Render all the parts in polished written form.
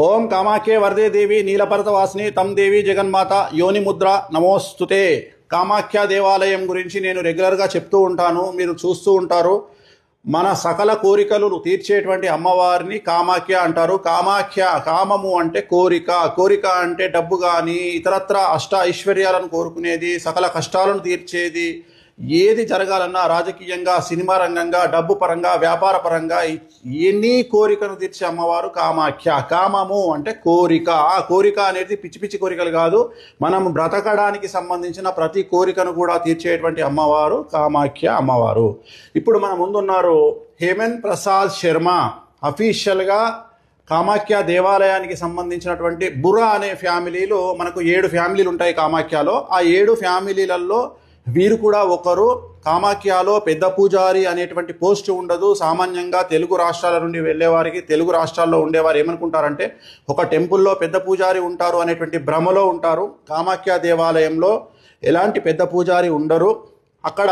ఓం కామాఖ్యే వరదే దేవి నీలపర్వతవాసిని తం దేవి జగన్మాత యోని ముద్ర నమోస్తుతే. కామాఖ్య దేవాలయం గురించి నేను రెగ్యులర్గా చెప్తూ ఉంటాను, మీరు చూస్తూ ఉంటారు. మన సకల కోరికలు తీర్చేటువంటి అమ్మవారిని కామాఖ్య అంటారు. కామాఖ్య, కామము అంటే కోరిక, కోరిక అంటే డబ్బు కానీ ఇతరత్ర అష్ట ఐశ్వర్యాలను కోరుకునేది, సకల కష్టాలను తీర్చేది. ఏది జరగాలన్నా రాజకీయంగా, సినిమా రంగంగా, డబ్బు పరంగా, వ్యాపార పరంగా ఎన్ని కోరికను తీర్చే అమ్మవారు కామాఖ్య. కామము అంటే కోరిక. ఆ కోరిక అనేది పిచ్చి పిచ్చి కోరికలు కాదు, మనం బ్రతకడానికి సంబంధించిన ప్రతి కోరికను కూడా తీర్చేటువంటి అమ్మవారు కామాఖ్య అమ్మవారు. ఇప్పుడు మన ముందున్నారు హేమంత్ ప్రసాద్ శర్మ. అఫీషియల్గా కామాఖ్య దేవాలయానికి సంబంధించినటువంటి బురా అనే ఫ్యామిలీలో మనకు 7 ఫ్యామిలీలు ఉంటాయి కామాఖ్యలో. ఆ 7 ఫ్యామిలీలలో వీరు కూడా ఒకరు. కామాఖ్యలో పెద్ద పూజారి అనేటువంటి పోస్ట్ ఉండదు. సామాన్యంగా తెలుగు రాష్ట్రాల నుండి వెళ్ళేవారికి, తెలుగు రాష్ట్రాల్లో ఉండేవారు ఏమనుకుంటారంటే ఒక టెంపుల్లో పెద్ద పూజారి ఉంటారు అనేటువంటి భ్రమలో ఉంటారు. కామాఖ్య దేవాలయంలో ఎలాంటి పెద్ద పూజారి ఉండరు. అక్కడ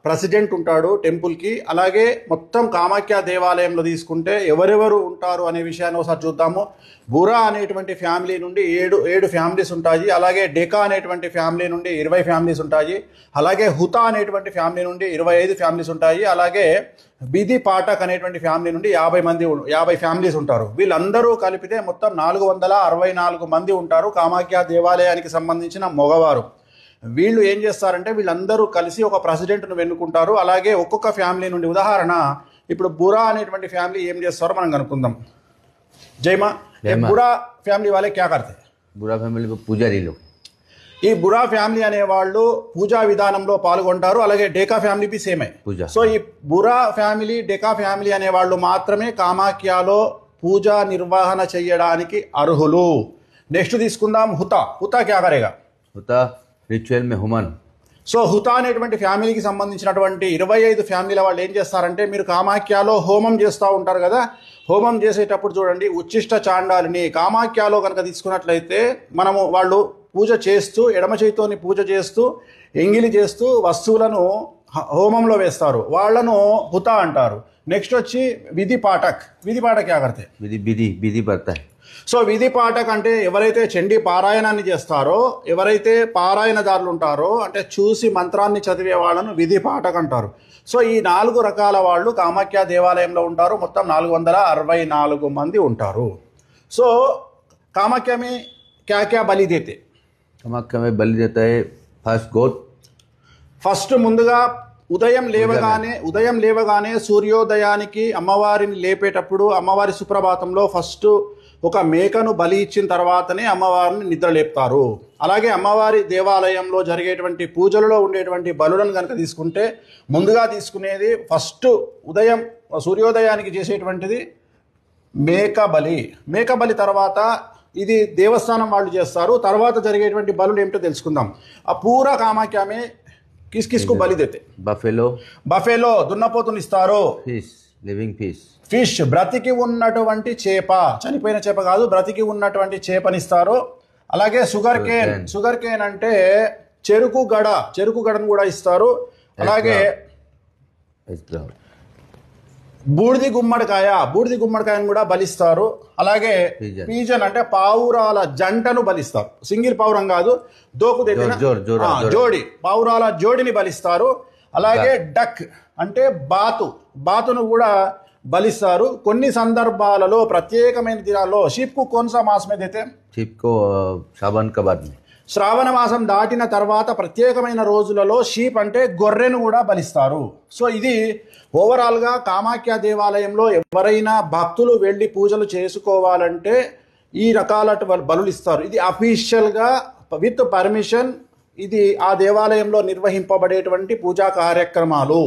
ప్రెసిడెంట్ ఉంటాడు టెంపుల్కి. అలాగే మొత్తం కామాఖ్య దేవాలయంలో తీసుకుంటే ఎవరెవరు ఉంటారు అనే విషయాన్ని ఒకసారి చూద్దాము. బురా అనేటువంటి ఫ్యామిలీ నుండి ఏడు ఫ్యామిలీస్ ఉంటాయి. అలాగే డెకా అనేటువంటి ఫ్యామిలీ నుండి 20 ఫ్యామిలీస్ ఉంటాయి. అలాగే హుతా అనేటువంటి ఫ్యామిలీ నుండి 25 ఫ్యామిలీస్ ఉంటాయి. అలాగే బిది పాఠక్ అనేటువంటి ఫ్యామిలీ నుండి 50 ఫ్యామిలీస్ ఉంటారు. వీళ్ళందరూ కలిపితే మొత్తం 464 మంది ఉంటారు కామాఖ్య దేవాలయానికి సంబంధించిన మగవారు. వీళ్ళు ఏం చేస్తారంటే వీళ్ళందరూ కలిసి ఒక ప్రెసిడెంట్ను ఎన్నుకుంటారు. అలాగే ఒక్కొక్క ఫ్యామిలీ నుండి, ఉదాహరణ ఇప్పుడు బురా అనేటువంటి ఫ్యామిలీ ఏం చేస్తారో మనం కనుక్కుందాం. జైమా, బురా ఫ్యామిలీ వాళ్ళే క్యా కర్తే? బురా ఫ్యామిలీ పూజారి లోग. ఈ బురా ఫ్యామిలీ అనే వాళ్ళు పూజా విధానంలో పాల్గొంటారు. అలాగే డేకా ఫ్యామిలీ బి సేమే. సో ఈ బురా ఫ్యామిలీ, డేకా ఫ్యామిలీ అనే వాళ్ళు మాత్రమే కామాఖ్యలో పూజా నిర్వహణ చేయడానికి అర్హులు. నెక్స్ట్ తీసుకుందాం హుతా. హుతా క్యా కరేగా? హుతా రిచువల్ మే హుమన్. సో హుతా అనేటువంటి ఫ్యామిలీకి సంబంధించినటువంటి 25 ఫ్యామిలీల వాళ్ళు ఏం చేస్తారంటే, మీరు కామాఖ్యలో హోమం చేస్తూ ఉంటారు కదా, హోమం చేసేటప్పుడు చూడండి ఉచ్చిష్ట చాండాలిని కామాఖ్యలో కనుక తీసుకున్నట్లయితే మనము వాళ్ళు పూజ చేస్తూ, ఎడమ చేతితోని పూజ చేస్తూ, ఎంగిలి చేస్తూ వస్తువులను హోమంలో వేస్తారు. వాళ్లను హుతా అంటారు. నెక్స్ట్ వచ్చి విధి పాఠక్. విధి పాఠక్ క్యా కర్తే? విధి పడతాయి. సో విధి పాఠక్ అంటే ఎవరైతే చండీ పారాయణాన్ని చేస్తారో, ఎవరైతే పారాయణదారులు ఉంటారో, అంటే చూసి మంత్రాన్ని చదివే వాళ్ళను విధి పాఠక్ అంటారు. సో ఈ 4 రకాల వాళ్ళు కామాఖ్య దేవాలయంలో ఉంటారు. మొత్తం 464 మంది ఉంటారు. సో కామాఖ్య మే క్యా క్యా బలి దేతే? కామాఖ్య మే బలి దేతా హై ఫస్ట్ గోట్. ఫస్ట్ ముందుగా ఉదయం లేవగానే సూర్యోదయానికి అమ్మవారిని లేపేటప్పుడు, అమ్మవారి సుప్రభాతంలో ఫస్ట్ ఒక మేకను బలి ఇచ్చిన తర్వాతనే అమ్మవారిని నిద్ర లేపుతారు. అలాగే అమ్మవారి దేవాలయంలో జరిగేటువంటి పూజలలో ఉండేటువంటి బలులను కనుక తీసుకుంటే ముందుగా తీసుకునేది ఫస్ట్ ఉదయం సూర్యోదయానికి చేసేటువంటిది మేక బలి. మేక బలి తర్వాత ఇది దేవస్థానం వాళ్ళు చేస్తారు. తర్వాత జరిగేటువంటి బలులు ఏమిటో తెలుసుకుందాం. ఆ పూరా కామాఖ్యమే కిస్కు బలి దేతే? బఫేలో దున్నపోతుని ఇస్తారు. లివింగ్ ఫిష్, బ్రతికి ఉన్నటువంటి చేప, చనిపోయిన చేప కాదు, బ్రతికి ఉన్నటువంటి చేపనిస్తారు. అలాగే షుగర్ కేన్ అంటే చెరుకు గడను కూడా ఇస్తారు. అలాగే బూడిది గుమ్మడికాయను కూడా బలిస్తారు. అలాగే పీజన్ అంటే పావురాల జంటను బలిస్తారు. సింగిల్ పావురం కాదు, జోడి పావురాల జోడిని బలిస్తారు. అలాగే డక్ అంటే బాతును కూడా బలిస్తారు. కొన్ని సందర్భాలలో ప్రత్యేకమైన దినాల్లో షీప్ కు కోన్సా మాసం ఏదైతే శ్రావణ మాసం దాటిన తర్వాత ప్రత్యేకమైన రోజులలో షీప్ అంటే గొర్రెను కూడా బలిస్తారు. సో ఇది ఓవరాల్గా కామాఖ్య దేవాలయంలో ఎవరైనా భక్తులు వెళ్ళి పూజలు చేసుకోవాలంటే ఈ రకాల బలులు ఇస్తారు. ఇది అఫీషియల్గా విత్ పర్మిషన్. ఇది ఆ దేవాలయంలో నిర్వహింపబడేటువంటి పూజా కార్యక్రమాలు.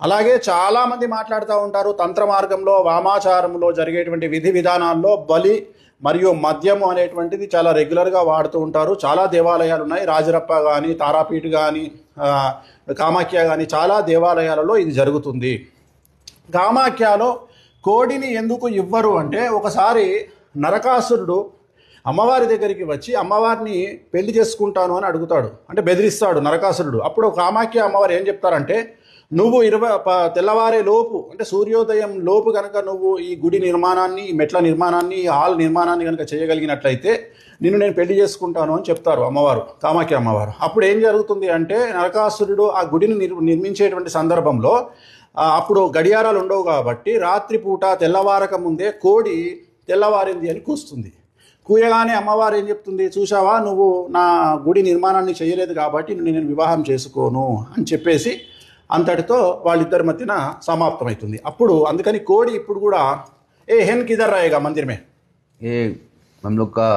అలాగే చాలామంది మాట్లాడుతూ ఉంటారు తంత్ర మార్గంలో, వామాచారంలో జరిగేటువంటి విధి విధానాల్లో బలి మరియు మద్యము అనేటువంటిది చాలా రెగ్యులర్గా వాడుతూ ఉంటారు. చాలా దేవాలయాలు ఉన్నాయి, రాజరప్ప కానీ, తారాపీఠ్ కానీ, కామాఖ్య కానీ, చాలా దేవాలయాలలో ఇది జరుగుతుంది. కామాఖ్యలో కోడిని ఎందుకు ఇవ్వరు అంటే, ఒకసారి నరకాసురుడు అమ్మవారి దగ్గరికి వచ్చి అమ్మవారిని పెళ్లి చేసుకుంటాను అని అడుగుతాడు, అంటే బెదిరిస్తాడు నరకాసురుడు. అప్పుడు కామాఖ్య అమ్మవారు ఏం చెప్తారంటే, నువ్వు తెల్లవారే లోపు అంటే సూర్యోదయం లోపు కనుక నువ్వు ఈ గుడి నిర్మాణాన్ని, ఈ మెట్ల నిర్మాణాన్ని, ఈ హాల్ నిర్మాణాన్ని కనుక చేయగలిగినట్లయితే నిన్ను నేను పెళ్లి చేసుకుంటాను అని చెప్తారు అమ్మవారు, కామాఖ్య అమ్మవారు. అప్పుడు ఏం జరుగుతుంది అంటే నరకాసురుడు ఆ గుడిని నిర్మించేటువంటి సందర్భంలో అప్పుడు గడియారాలు ఉండవు కాబట్టి రాత్రిపూట తెల్లవారక ముందే కోడి తెల్లవారింది అని కూస్తుంది. కూయగానే అమ్మవారు ఏం చెప్తుంది, చూసావా నువ్వు నా గుడి నిర్మాణాన్ని చేయలేదు కాబట్టి నేను వివాహం చేసుకోను అని చెప్పేసి అంతటితో వాళ్ళిద్దరి మధ్యన సమాప్తమవుతుంది. అప్పుడు అందుకని కోడి ఇప్పుడు కూడా ఏ హెన్ కిధర్ రాయేగా మందిర్ మే ये हम लोग का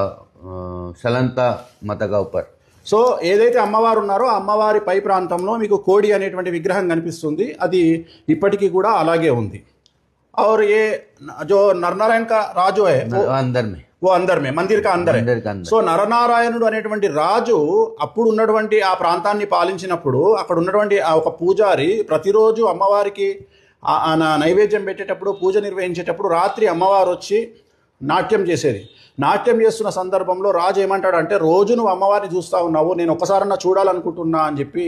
सलंता माता का ऊपर. సో ఏదైతే అమ్మవారు ఉన్నారో అమ్మవారి పై ప్రాంతంలో మీకు కోడి అనేటువంటి విగ్రహం కనిపిస్తుంది. అది ఇప్పటికీ కూడా అలాగే ఉంది. और ये जो नरनारायण का राजू है वो अंदर में मंदिर का अंदर है. సో నరనారాయణుడు అనేటువంటి రాజు అప్పుడు ఉన్నటువంటి ఆ ప్రాంతాన్ని పాలించినప్పుడు అక్కడ ఉన్నటువంటి ఆ ఒక పూజారి ప్రతిరోజు అమ్మవారికి నైవేద్యం పెట్టేటప్పుడు, పూజ నిర్వహించేటప్పుడు రాత్రి అమ్మవారు వచ్చి నాట్యం చేసేది. నాట్యం చేస్తున్న సందర్భంలో రాజు ఏమంటాడంటే, రోజు నువ్వు అమ్మవారిని చూస్తూ ఉన్నావు, నేను ఒక్కసారన్నా చూడాలనుకుంటున్నా అని చెప్పి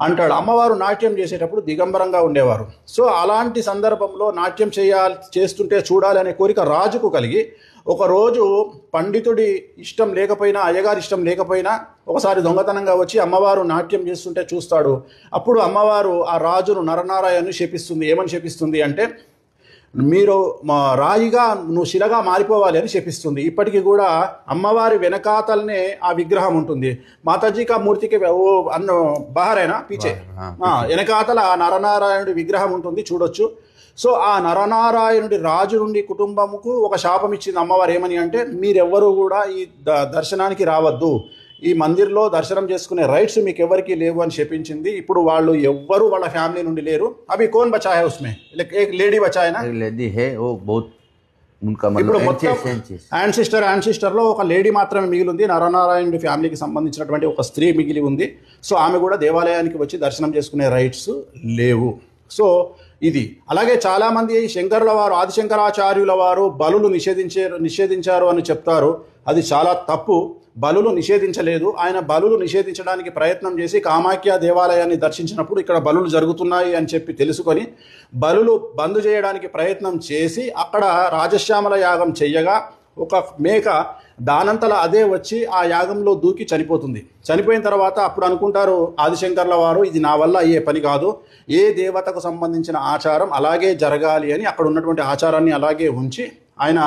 అంటాడు. అమ్మవారు నాట్యం చేసేటప్పుడు దిగంబరంగా ఉండేవారు. సో అలాంటి సందర్భంలో నాట్యం చేస్తుంటే చూడాలి అనే కోరిక రాజుకు కలిగి ఒకరోజు పండితుడి ఇష్టం లేకపోయినా, అయ్యగారి ఇష్టం లేకపోయినా ఒకసారి దొంగతనంగా వచ్చి అమ్మవారు నాట్యం చేస్తుంటే చూస్తాడు. అప్పుడు అమ్మవారు ఆ రాజును నరనారాయణ్ని శపిస్తుంది. ఏమని శపిస్తుంది అంటే, మీరు రాయిగా నువ్వు శిలగా మారిపోవాలి అని శపిస్తుంది. ఇప్పటికీ కూడా అమ్మవారి వెనకాతలనే ఆ విగ్రహం ఉంటుంది. మాతాజీ కా మూర్తికి ఓ అన్న బహారైనా పీచే వెనకాతల ఆ నరనారాయణుడి విగ్రహం ఉంటుంది, చూడొచ్చు. సో ఆ నరనారాయణుడి రాజు నుండి కుటుంబముకు ఒక శాపం ఇచ్చింది అమ్మవారు. ఏమని అంటే, మీరెవ్వరూ కూడా ఈ దర్శనానికి రావద్దు, ఈ మందిర్లో దర్శనం చేసుకునే రైట్స్ మీకు ఎవరికి లేవు అని చెప్పించింది. ఇప్పుడు వాళ్ళు ఎవ్వరు వాళ్ళ ఫ్యామిలీ నుండి లేరు. అవి కోన్ బచాయా ఉస్మే లేడీ బచాయనా ఇప్పుడు యాన్సిస్టర్ లో ఒక లేడీ మాత్రమే మిగిలి ఉంది. నరనారాయణుడి ఫ్యామిలీకి సంబంధించినటువంటి ఒక స్త్రీ మిగిలి ఉంది. సో ఆమె కూడా దేవాలయానికి వచ్చి దర్శనం చేసుకునే రైట్స్ లేవు. సో ఇది అలాగే చాలా మంది శంకరుల వారు, ఆదిశంకరాచార్యుల వారు బలులు నిషేధించారు అని చెప్తారు. అది చాలా తప్పు. బలులు నిషేధించలేదు. ఆయన బలులు నిషేధించడానికి ప్రయత్నం చేసి కామాఖ్య దేవాలయాన్ని దర్శించినప్పుడు ఇక్కడ బలులు జరుగుతున్నాయి అని చెప్పి తెలుసుకొని బలులు బంద్ చేయడానికి ప్రయత్నం చేసి అక్కడ రాజశ్యామల యాగం చెయ్యగా ఒక మేక దానంతల అదే వచ్చి ఆ యాగంలో దూకి చనిపోతుంది. చనిపోయిన తర్వాత అప్పుడు అనుకుంటారు ఆదిశంకర్ల వారు, ఇది నా వల్ల అయ్యే పని కాదు, ఏ దేవతకు సంబంధించిన ఆచారం అలాగే జరగాలి అని అక్కడ ఉన్నటువంటి ఆచారాన్ని అలాగే ఉంచి ఆయన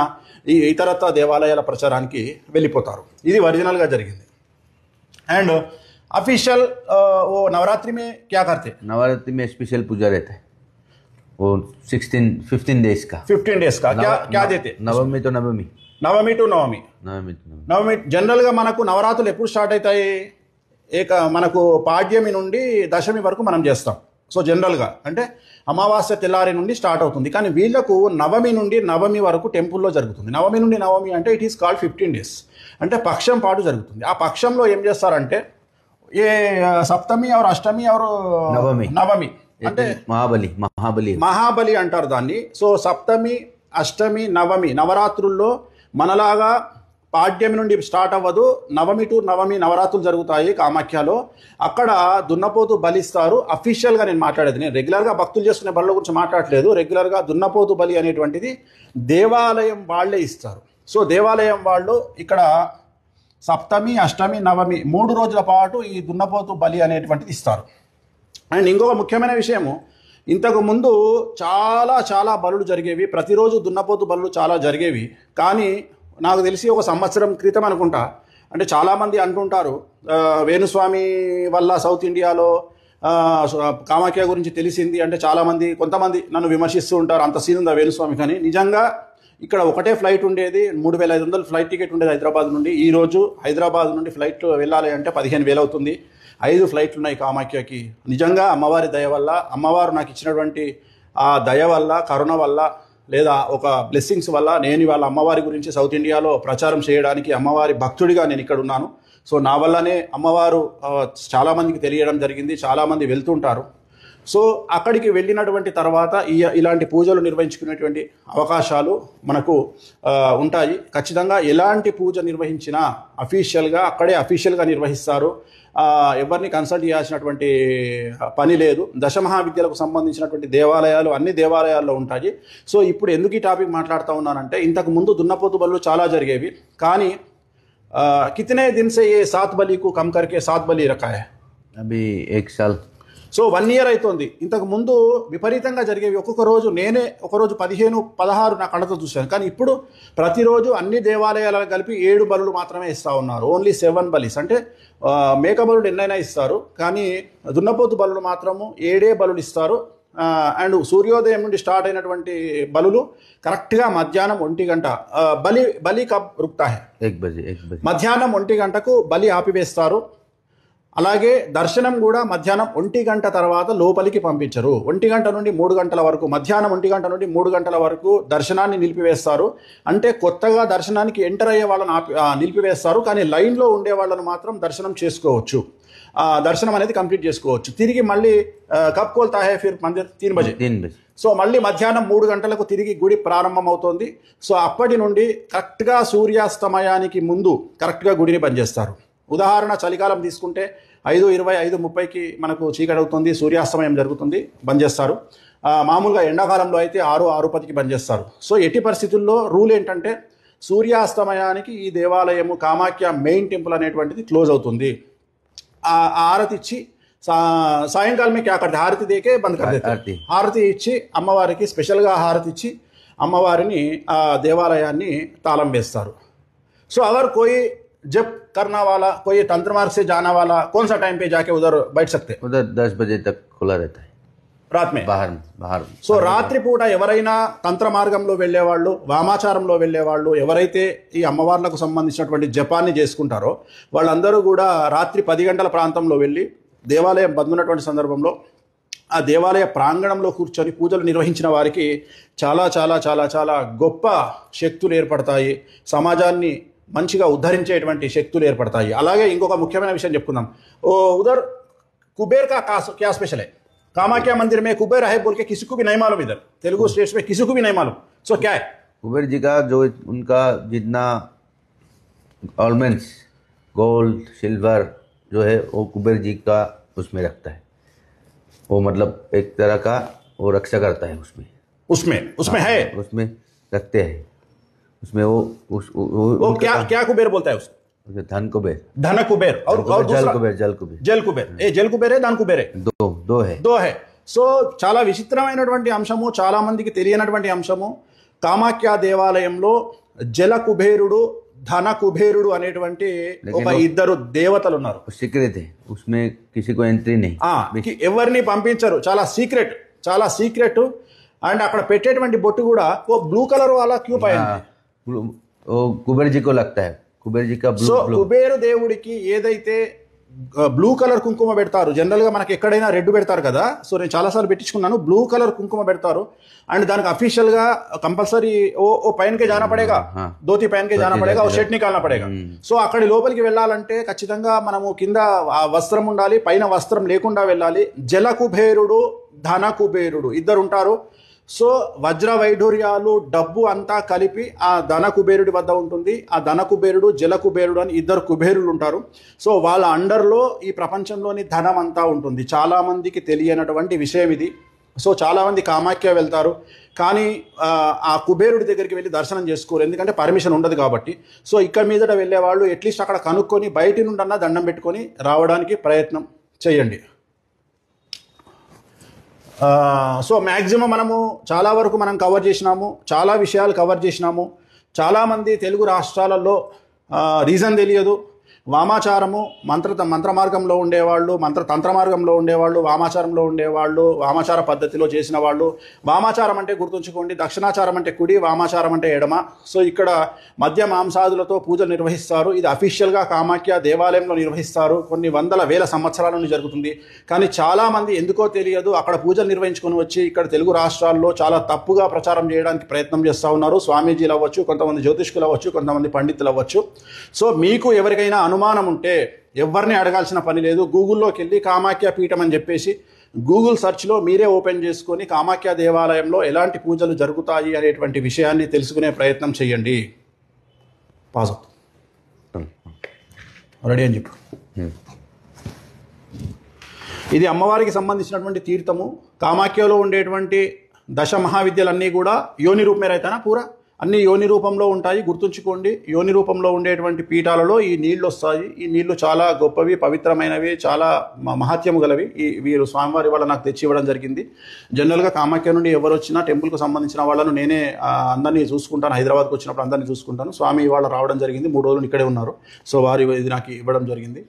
ఈ ఇతరత్వ దేవాలయాల ప్రచారానికి వెళ్ళిపోతారు. ఇది ఒరిజినల్గా జరిగింది. అండ్ అఫీషిयल वो नवरात्रि में क्या करते? नवरात्रि में स्पेशल पूजा रहता है, वो 15 डेज का 15 डेज का क्या देते? नवमी तो नवमी జనరల్గా మనకు నవరాత్రులు ఎప్పుడు స్టార్ట్ అవుతాయి? మనకు పాడ్యమి నుండి దశమి వరకు మనం చేస్తాం. సో జనరల్గా అంటే అమావాస్య తెల్లారి నుండి స్టార్ట్ అవుతుంది. కానీ వీళ్లకు నవమి నుండి నవమి వరకు టెంపుల్లో జరుగుతుంది. నవమి నుండి నవమి అంటే ఇట్ ఈస్ కాల్డ్ 15 డేస్, అంటే పక్షం పాటు జరుగుతుంది. ఆ పక్షంలో ఏం చేస్తారంటే ఏ సప్తమి और అష్టమి और నవమి అంటే మహాబలి అంటారు దాన్ని. సో సప్తమి, అష్టమి, నవమి నవరాత్రుల్లో మనలాగా పాడ్యమి నుండి స్టార్ట్ అవ్వదు. నవమి టు నవమి నవరాత్రులు జరుగుతాయి కామాఖ్యలో. అక్కడ దున్నపోతు బలిస్తారు. అఫీషియల్గా నేను మాట్లాడేది, నేను రెగ్యులర్గా భక్తులు చేసుకునే బలుల గురించి మాట్లాడలేదు. రెగ్యులర్గా దున్నపోతు బలి అనేటువంటిది దేవాలయం వాళ్ళే ఇస్తారు. సో దేవాలయం వాళ్ళు ఇక్కడ సప్తమి, అష్టమి, నవమి 3 రోజుల పాటు ఈ దున్నపోతు బలి అనేటువంటిది ఇస్తారు. అండ్ ఇంకొక ముఖ్యమైన విషయము, ఇంతకు ముందు చాలా బలులు జరిగేవి. ప్రతిరోజు దున్నపోతు బలులు చాలా జరిగేవి. కానీ నాకు తెలిసి ఒక సంవత్సరం క్రితం అనుకుంటా, అంటే చాలామంది అంటుంటారు వేణుస్వామి వల్ల సౌత్ ఇండియాలో కామాఖ్య గురించి తెలిసింది అంటే చాలామంది, కొంతమంది నన్ను విమర్శిస్తూ ఉంటారు, అంత సీన్ ఉందా వేణుస్వామి. కానీ నిజంగా ఇక్కడ ఒకటే ఫ్లైట్ ఉండేది, 3500 ఫ్లైట్ టికెట్ ఉండేది హైదరాబాద్ నుండి. ఈరోజు హైదరాబాద్ నుండి ఫ్లైట్ వెళ్ళాలి అంటే 15,000 అవుతుంది. 5 ఫ్లైట్లు ఉన్నాయి కామాఖ్యకి. నిజంగా అమ్మవారి దయ వల్ల, అమ్మవారు నాకు ఇచ్చినటువంటి ఆ దయ వల్ల, కరుణ వల్ల, లేదా ఒక బ్లెస్సింగ్స్ వల్ల నేను ఇవాళ అమ్మవారి గురించి సౌత్ ఇండియాలో ప్రచారం చేయడానికి అమ్మవారి భక్తుడిగా నేను ఇక్కడ ఉన్నాను. సో నా వల్లనే అమ్మవారు చాలామందికి తెలియడం జరిగింది, చాలామంది వెళ్తుంటారు. సో అక్కడికి వెళ్ళినటువంటి తర్వాత ఇలాంటి పూజలు నిర్వహించుకునేటువంటి అవకాశాలు మనకు ఉంటాయి. ఖచ్చితంగా ఎలాంటి పూజ నిర్వహించినా అఫీషియల్గా అక్కడే అఫీషియల్గా నిర్వహిస్తారు. ఎవరిని కన్సల్ట్ చేయాల్సినటువంటి పని లేదు. దశమహావిద్యలకు సంబంధించినటువంటి దేవాలయాలు అన్ని దేవాలయాల్లో ఉంటాయి. సో ఇప్పుడు ఎందుకు ఈ టాపిక్ మాట్లాడుతూ ఉన్నానంటే, ఇంతకు ముందు దున్నపోతు బలులు చాలా జరిగేవి, కానీ కితనే దిన్ సే ఏ 7 బలీకు కమ్ కర్కే 7 బలి రఖా హై. అభి 1 సాల్. సో 1 ఇయర్ అవుతుంది. ఇంతకు ముందు విపరీతంగా జరిగేవి. ఒక్కొక్క రోజు నేనే ఒకరోజు 15, 16 నా కళ్ళతో చూశాను. కానీ ఇప్పుడు ప్రతిరోజు అన్ని దేవాలయాలకు కలిపి 7 బలులు మాత్రమే ఇస్తూ ఉన్నారు. ఓన్లీ 7 బలీస్. అంటే మేక బలులు ఎన్నైనా ఇస్తారు, కానీ దున్నపోతు బలులు మాత్రము 7 బలులు ఇస్తారు. అండ్ సూర్యోదయం నుండి స్టార్ట్ అయినటువంటి బలులు కరెక్ట్గా మధ్యాహ్నం 1 గంట. బలి కబ్ రుక్తా హై? 1 బజే. మధ్యాహ్నం 1 గంటకు బలి ఆపివేస్తారు. అలాగే దర్శనం కూడా మధ్యాహ్నం 1 గంట తర్వాత లోపలికి పంపించరు. 1 గంట నుండి 3 గంటల వరకు, మధ్యాహ్నం 1 గంట నుండి 3 గంటల వరకు దర్శనాన్ని నిలిపివేస్తారు. అంటే కొత్తగా దర్శనానికి ఎంటర్ అయ్యే వాళ్ళని నిలిపివేస్తారు, కానీ లైన్లో ఉండే వాళ్ళను మాత్రం దర్శనం చేసుకోవచ్చు. దర్శనం అనేది కంప్లీట్ చేసుకోవచ్చు. తిరిగి మళ్ళీ కబ్ కోల్తా హై ఫిర్ మందిర్ 3 బజే. సో మళ్ళీ మధ్యాహ్నం 3 గంటలకు తిరిగి గుడి ప్రారంభమవుతోంది. సో అప్పటి నుండి కరెక్ట్గా సూర్యాస్తమయానికి ముందు కరెక్ట్గా గుడిని బంద్ చేస్తారు. ఉదాహరణ చలికాలం తీసుకుంటే 5:20, 5:30కి మనకు చీకటి అవుతుంది, సూర్యాస్తమయం జరుగుతుంది, బంద్ చేస్తారు. మామూలుగా ఎండాకాలంలో అయితే 6:10కి బంద్ చేస్తారు. సో ఎట్టి పరిస్థితుల్లో రూల్ ఏంటంటే, సూర్యాస్తమయానికి ఈ దేవాలయము కామాఖ్య మెయిన్ టెంపుల్ అనేటువంటిది క్లోజ్ అవుతుంది. హారతి ఇచ్చి సాయంకాలం క్యా కర్తే హారతి దేకే బంద్ కర్తే. హారతి ఇచ్చి అమ్మవారికి స్పెషల్గా హారతి ఇచ్చి అమ్మవారిని ఆ దేవాలయాన్ని తాళం వేస్తారు. సో అగర్ కోయి जब करना वाला, कोई तंत्र मार्ग से जाना वाला, कौन सा टाइम पे जाके उधर बैठ सकते? उधर 10 बजे तक खुला रहता है रात में, बाहर. సో రాత్రి పూట ఎవరైనా తంత్ర మార్గంలో వెళ్ళేవాళ్ళు, వామాచారంలో వెళ్ళేవాళ్ళు, ఎవరైతే ఈ అమ్మవార్లకు సంబంధించినటువంటి జపాన్ని చేసుకుంటారో వాళ్ళందరూ కూడా రాత్రి 10 గంటల ప్రాంతంలో వెళ్ళి దేవాలయం బంద్ ఉన్నటువంటి సందర్భంలో ఆ దేవాలయ ప్రాంగణంలో కూర్చొని పూజలు నిర్వహించిన వారికి చాలా చాలా చాలా చాలా గొప్ప శక్తులు ఏర్పడతాయి. సమాజాన్ని మంచిగా ఉద్ధరించేటువంటి శక్తులు ఏర్పడతాయి. అలాగే ఇంకొక ముఖ్యమైన విషయం చెప్పుకుందాం. ఉదర్ కుబేర్ కా క్యా స్పెషల్ है? कामाख्या मंदिर में कुबेर है बोल के किसी को भी नहीं मालूम. इधर तेलुगु स्टेट्स में किसी को भी नहीं मालूम. सो क्या है कुबेर जी का? जो उनका जितना ऑर्नामेंट्स, गोल्ड, सिल्वर जो है वो कुबेर जी का उसमें रखता है. वो मतलब एक तरह का वो रक्षा करता है उसमें है, उसमें रखते हैं. उसमें वो क्या कुबेर बोलता है उसको? धन कुबेर, धन कुबेर और जल कुबेर. जल कुबेर. ఏ జల్ కుబేరే, ధన్ కుబేరే? దో హై. సో చాలా విచిత్రమైనటువంటి అంశము, చాలా మందికి తెలియనటువంటి అంశము. కామాఖ్య దేవాలయంలో జల కుబేరుడు, ధన కుబేరుడు అనేటువంటి ఒక 2 దేవతలు ఉన్నారు. సీక్రెట్ ఉస్మే కిసి కో ఎంట్రీ నహీ, ఎవరిని పంపించరు. చాలా సీక్రెట్. అండ్ అక్కడ పెట్టేటువంటి బొట్టు కూడా ఓ బ్లూ కలర్ వాలా క్యూ పైన కుబేర్ జీ కో లగ్తా హై. కుబేర్ జీ కా సో కుబేరు దేవుడికి ఏదైతే బ్లూ కలర్ కుంకుమ పెడతారు, జనరల్గా మనకి ఎక్కడైనా రెడ్ పెడతారు కదా. సో నేను చాలాసార్లు పెట్టించుకున్నాను. బ్లూ కలర్ కుంకుమ పెడతారు. అండ్ దానికి అఫీషియల్గా కంపల్సరీ ఓ పైనకే జానా పడేగా, ధోతి పైనకే జానా పడేగా, ఓ షర్ట్ నికాలనా పడేగా. సో అక్కడి లోపలికి వెళ్ళాలంటే ఖచ్చితంగా మనము కింద వస్త్రం ఉండాలి, పైన వస్త్రం లేకుండా వెళ్ళాలి. జల కుబేరుడు, ధన కుబేరుడు 2 ఉంటారు. సో వజ్ర వైఢూర్యాలు, డబ్బు అంతా కలిపి ఆ ధన కుబేరుడి వద్ద ఉంటుంది. ఆ ధన కుబేరుడు, జల కుబేరుడు అని 2 కుబేరులు ఉంటారు. సో వాళ్ళ అండర్లో ఈ ప్రపంచంలోని ధనం అంతా ఉంటుంది. చాలామందికి తెలియనటువంటి విషయం ఇది. సో చాలామంది కామాఖ్య వెళ్తారు, కానీ ఆ కుబేరుడి దగ్గరికి వెళ్ళి దర్శనం చేసుకోరు, ఎందుకంటే పర్మిషన్ ఉండదు కాబట్టి. సో ఇక్కడ మీదట వెళ్ళే వాళ్ళు అట్లీస్ట్ అక్కడ కనుక్కొని బయటి నుండన్నా దండం పెట్టుకొని రావడానికి ప్రయత్నం చేయండి. సో మ్యాక్సిమం మనము చాలా వరకు మనం కవర్ చేసినాము, చాలా విషయాలు కవర్ చేసినాము. చాలామంది తెలుగు రాష్ట్రాలలో రీజన్ తెలియదు. వామాచారము మంత్ర మార్గంలో ఉండేవాళ్ళు, తంత్ర మార్గంలో ఉండేవాళ్ళు, వామాచారంలో ఉండేవాళ్ళు, వామాచార పద్ధతిలో చేసిన వాళ్ళు. వామాచారం అంటే గుర్తుంచుకోండి, దక్షిణాచారం అంటే కుడి, వామాచారం అంటే ఎడమ. సో ఇక్కడ మద్య మాంసాదులతో పూజలు నిర్వహిస్తారు. ఇది అఫీషియల్గా కామాఖ్య దేవాలయంలో నిర్వహిస్తారు. కొన్ని వందల వేల సంవత్సరాల నుండి జరుగుతుంది. కానీ చాలామంది ఎందుకో తెలియదు అక్కడ పూజలు నిర్వహించుకొని వచ్చి ఇక్కడ తెలుగు రాష్ట్రాల్లో చాలా తప్పుగా ప్రచారం చేయడానికి ప్రయత్నం చేస్తూ ఉన్నారు. స్వామీజీలు అవ్వచ్చు, కొంతమంది జ్యోతిష్కులు అవ్వచ్చు, కొంతమంది పండితులు అవ్వచ్చు. సో మీకు ఎవరికైనా అనుమానం ఉంటే ఎవరిని అడగాల్సిన పని లేదు. గూగుల్లోకి వెళ్ళి కామాఖ్య పీఠం అని చెప్పేసి గూగుల్ సెర్చ్లో మీరే ఓపెన్ చేసుకొని కామాఖ్య దేవాలయంలో ఎలాంటి పూజలు జరుగుతాయి అనేటువంటి విషయాన్ని తెలుసుకునే ప్రయత్నం చేయండి. పాజ్ రెడీ అని చెప్పు. ఇది అమ్మవారికి సంబంధించినటువంటి తీర్థము. కామాఖ్యలో ఉండేటువంటి దశ మహావిద్యలన్నీ కూడా యోని రూపమే రైతానా పూరా అన్ని యోని రూపంలో ఉంటాయి. గుర్తుంచుకోండి, యోని రూపంలో ఉండేటువంటి పీఠాలలో ఈ నీళ్లు వస్తాయి. ఈ నీళ్లు చాలా గొప్పవి, పవిత్రమైనవి, చాలా మహత్యము గలవి. వీరు స్వామివారి వాళ్ళ నాకు తెచ్చి ఇవ్వడం జరిగింది. జనరల్గా కామాఖ్య నుండి ఎవరు వచ్చినా టెంపుల్కు సంబంధించిన వాళ్ళను నేనే అందరినీ చూసుకుంటాను. హైదరాబాద్కి వచ్చినప్పుడు అందరినీ చూసుకుంటాను. స్వామి ఇవాళ రావడం జరిగింది, 3 రోజులు ఇక్కడే ఉన్నారు. సో వారి ఇది నాకు ఇవ్వడం జరిగింది.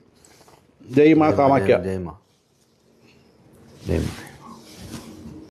జై మా కామాఖ్య. జై మా.